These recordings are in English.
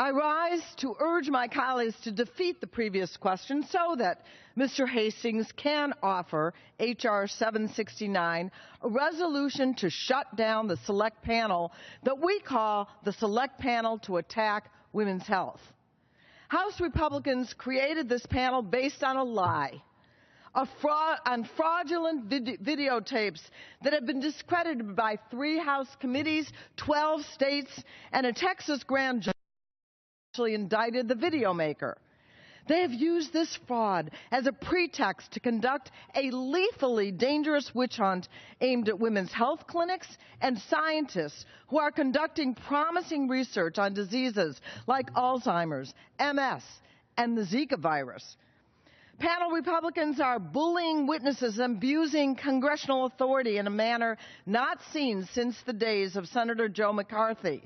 I rise to urge my colleagues to defeat the previous question so that Mr. Hastings can offer H.R. 769, a resolution to shut down the select panel that we call the Select Panel to Attack Women's Health. House Republicans created this panel based on a lie, on fraudulent videotapes that have been discredited by 3 House committees, 12 states, and a Texas grand jury actually indicted the video maker. They have used this fraud as a pretext to conduct a lethally dangerous witch hunt aimed at women's health clinics and scientists who are conducting promising research on diseases like Alzheimer's, MS, and the Zika virus. Panel Republicans are bullying witnesses and abusing congressional authority in a manner not seen since the days of Senator Joe McCarthy.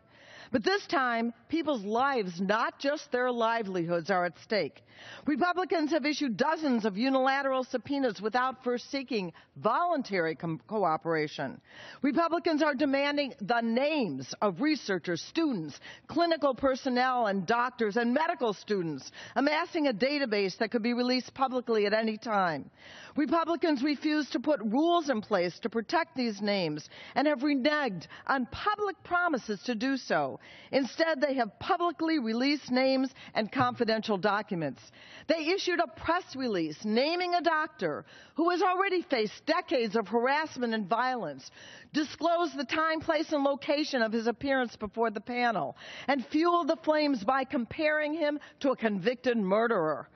But this time, people's lives, not just their livelihoods, are at stake. Republicans have issued dozens of unilateral subpoenas without first seeking voluntary cooperation. Republicans are demanding the names of researchers, students, clinical personnel, and doctors and medical students, amassing a database that could be released publicly at any time. Republicans refuse to put rules in place to protect these names and have reneged on public promises to do so. Instead, they have publicly released names and confidential documents. They issued a press release naming a doctor who has already faced decades of harassment and violence, disclosed the time, place, and location of his appearance before the panel, and fueled the flames by comparing him to a convicted murderer.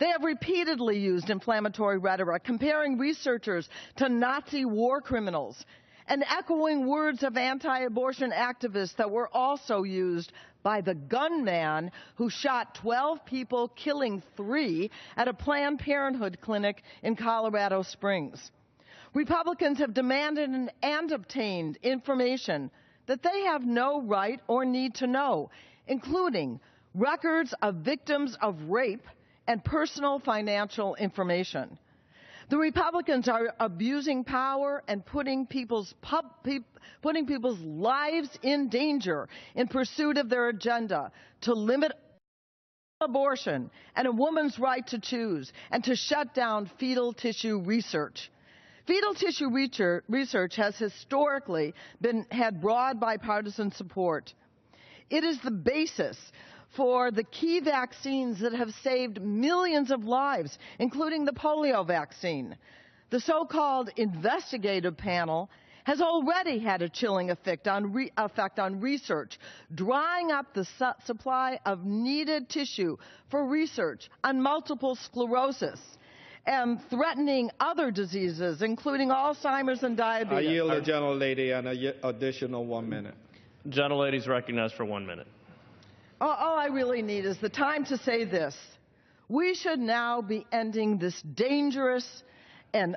They have repeatedly used inflammatory rhetoric, comparing researchers to Nazi war criminals, and echoing words of anti-abortion activists that were also used by the gunman who shot 12 people, killing 3 at a Planned Parenthood clinic in Colorado Springs. Republicans have demanded and obtained information that they have no right or need to know, including records of victims of rape and personal financial information. The Republicans are abusing power and putting people's lives in danger in pursuit of their agenda to limit abortion and a woman's right to choose and to shut down fetal tissue research. Fetal tissue research has historically had broad bipartisan support. It is the basis for the key vaccines that have saved millions of lives, including the polio vaccine. The so-called investigative panel has already had a chilling effect on research, drying up the supply of needed tissue for research on multiple sclerosis and threatening other diseases, including Alzheimer's and diabetes. I yield the gentlelady an additional 1 minute. Gentlelady is recognized for 1 minute. All I really need is the time to say this. We should now be ending this dangerous and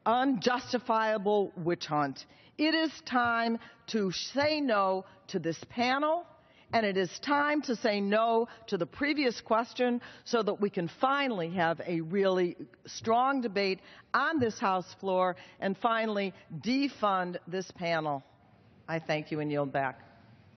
unjustifiable witch hunt. It is time to say no to this panel, and it is time to say no to the previous question so that we can finally have a really strong debate on this House floor and finally defund this panel. I thank you and yield back.